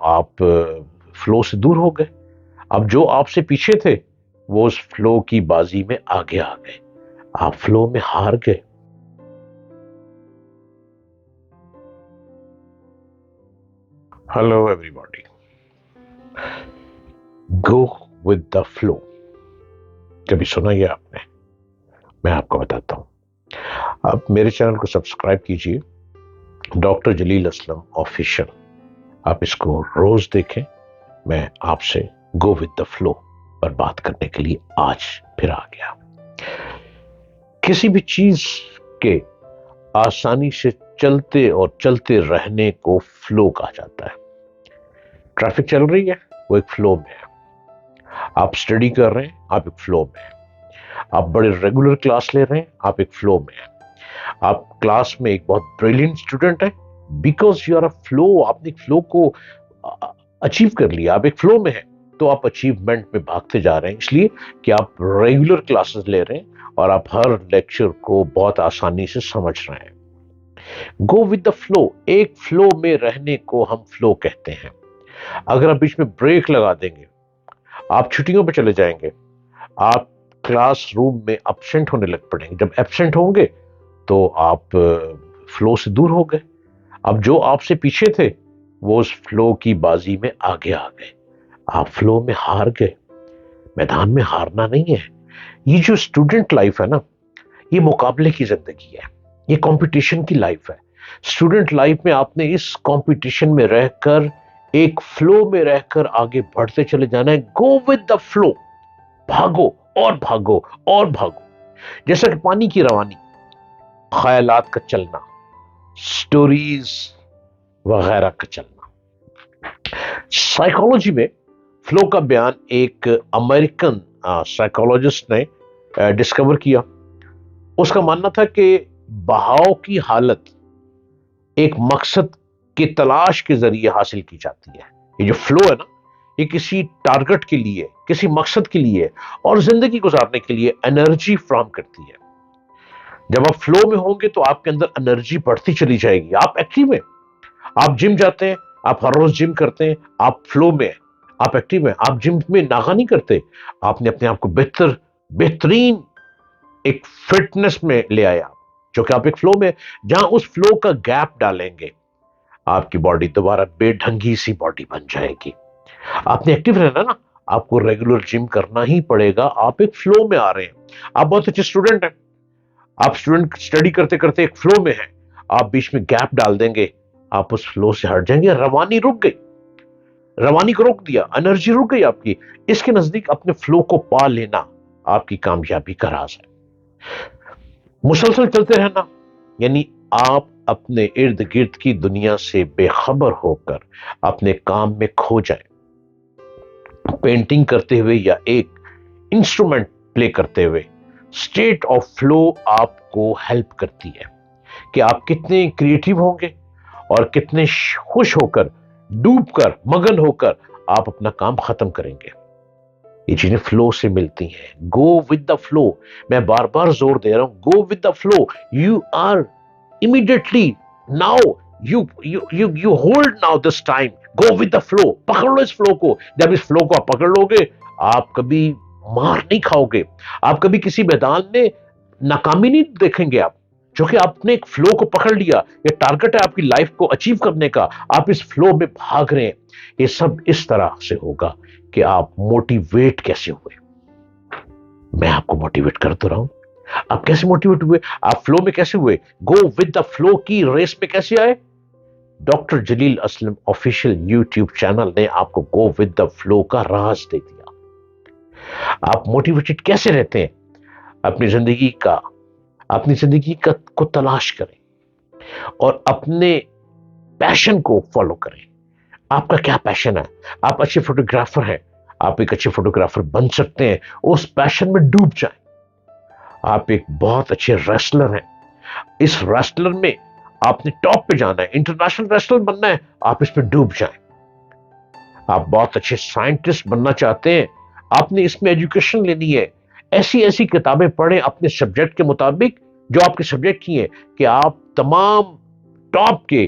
آپ فلو سے دور ہو گئے. اب جو آپ سے پیچھے تھے وہ اس فلو کی بازی میں آگے آ گئے, آپ فلو میں ہار گئے. Hello every body, go with the flu. کبھی سنا یہ آپ نے؟ میں آپ کو بتاتا ہوں. آپ میرے چینل کو سبسکرائب کیجئے, ڈاکٹر جلیل اسلم آفیشل. آپ اس کو روز دیکھیں. میں آپ سے گو ود دا فلو پر بات کرنے کے لیے آج پھر آ گیا. کسی بھی چیز کے آسانی سے چلتے اور چلتے رہنے کو فلو کہا جاتا ہے. ٹریفک چل رہی ہے, وہ ایک فلو میں ہے. آپ اسٹڈی کر رہے ہیں, آپ ایک فلو میں ہیں. آپ بڑے ریگولر کلاس لے رہے ہیں, آپ ایک فلو میں ہیں. آپ کلاس میں ایک بہت بریلینٹ اسٹوڈنٹ ہیں, because you are a flow. آپ نے فلو کو اچیو کر لیا, آپ ایک فلو میں ہیں, تو آپ اچیومنٹ میں بھاگتے جا رہے ہیں, اس لیے کہ آپ ریگولر کلاسز لے رہے ہیں اور آپ ہر لیکچر کو بہت آسانی سے سمجھ رہے ہیں. گو ود دا فلو, ایک فلو میں رہنے کو ہم فلو کہتے ہیں. اگر آپ بیچ میں بریک لگا دیں گے, آپ چھٹیوں پہ چلے جائیں گے, آپ کلاس روم میں ابسینٹ ہونے لگ پڑیں گے. جب ایبسینٹ ہوں گے تو آپ فلو سے دور ہو گئے. اب جو آپ سے پیچھے تھے وہ اس فلو کی بازی میں آگے آ گئے, آپ فلو میں ہار گئے. میدان میں ہارنا نہیں ہے. یہ جو اسٹوڈنٹ لائف ہے نا, یہ مقابلے کی زندگی ہے, یہ کمپٹیشن کی لائف ہے. اسٹوڈنٹ لائف میں آپ نے اس کمپٹیشن میں رہ کر, ایک فلو میں رہ کر آگے بڑھتے چلے جانا ہے. گو ود دا فلو, بھاگو اور بھاگو اور بھاگو. جیسا کہ پانی کی روانی, خیالات کا چلنا, سٹوریز وغیرہ کا چلنا. سائیکالوجی میں فلو کا بیان ایک امریکن سائیکالوجسٹ نے ڈسکور کیا. اس کا ماننا تھا کہ بہاؤ کی حالت ایک مقصد کی تلاش کے ذریعے حاصل کی جاتی ہے. یہ جو فلو ہے نا, یہ کسی ٹارگٹ کے لیے, کسی مقصد کے لیے اور زندگی گزارنے کے لیے انرجی فراہم کرتی ہے. جب آپ فلو میں ہوں گے تو آپ کے اندر انرجی بڑھتی چلی جائے گی. آپ ایکٹیو ہیں, آپ جم جاتے ہیں, آپ ہر روز جم کرتے ہیں, آپ فلو میں ہیں, آپ ایکٹیو ہیں. آپ جم میں ناغہ نہیں کرتے, آپ نے اپنے آپ کو بہترین ایک فٹنس میں لے آیا, جو کہ آپ ایک فلو میں. جہاں اس فلو کا گیپ ڈالیں گے, آپ کی باڈی دوبارہ بے ڈھنگی سی باڈی بن جائے گی. آپ نے ایکٹیو رہنا نا, آپ کو ریگولر جم کرنا ہی پڑے گا. آپ ایک فلو میں آ رہے ہیں. آپ بہت اچھے اسٹوڈنٹ ہیں, آپ اسٹوڈنٹ اسٹڈی کرتے کرتے ایک فلو میں ہیں, آپ بیچ میں گیپ ڈال دیں گے, آپ اس فلو سے ہٹ جائیں گے. روانی رک گئی, روانی کو روک دیا, انرجی رک گئی آپ کی. اس کے نزدیک اپنے فلو کو پا لینا آپ کی کامیابی کا راز ہے. مسلسل چلتے رہنا یعنی آپ اپنے ارد گرد کی دنیا سے بے خبر ہو کر اپنے کام میں کھو جائیں. پینٹنگ کرتے ہوئے یا ایک انسٹرومنٹ پلے کرتے ہوئے, اسٹیٹ آف فلو آپ کو ہیلپ کرتی ہے کہ آپ کتنے کریٹو ہوں گے اور کتنے خوش ہو کر, ڈوب کر, مگن ہو کر آپ اپنا کام ختم کریں گے. یہ چیزیں فلو سے ملتی ہیں. گو ود دا فلو, میں بار بار زور دے رہا ہوں, go with the flow. You are immediately now, you hold now this time. Go with the flow, پکڑ لو اس فلو کو. جب اس فلو کو آپ پکڑ لو گے, آپ کبھی مار نہیں کھاؤ گے. آپ کبھی کسی میدان میں ناکامی نہیں دیکھیں گے. آپ چونکہ آپ نے ایک فلو کو پکڑ لیا, یہ ٹارگٹ ہے آپ کی لائف کو اچیو کرنے کا, آپ اس فلو میں بھاگ رہے ہیں. یہ سب اس طرح سے ہوگا کہ آپ موٹیویٹ کیسے ہوئے. میں آپ کو موٹیویٹ کر تو رہا ہوں. آپ کیسے موٹیویٹ ہوئے, آپ فلو میں کیسے ہوئے, گو ود دا فلو کی ریس میں کیسے آئے. ڈاکٹر جلیل اسلم آفیشل یوٹیوب چینل نے آپ کو گو ود دا فلو کا راز دے دیا. آپ موٹیویٹڈ کیسے رہتے ہیں, اپنی زندگی کو تلاش کریں اور اپنے پیشن کو فالو کریں. آپ کا کیا پیشن ہے؟ آپ اچھے فوٹوگرافر ہیں, آپ ایک اچھے فوٹوگرافر بن سکتے ہیں. اس پیشن میں ڈوب جائیں. آپ ایک بہت اچھے ریسلر ہیں, اس ریسلر میں آپ نے ٹاپ پہ جانا ہے, انٹرنیشنل ریسلر بننا ہے, آپ اس پہ ڈوب جائیں. آپ بہت اچھے سائنٹسٹ بننا چاہتے ہیں, آپ نے اس میں ایجوکیشن لینی ہے. ایسی کتابیں پڑھیں اپنے سبجیکٹ کے مطابق, جو آپ کے سبجیکٹ کی ہیں, کہ آپ تمام ٹاپ کے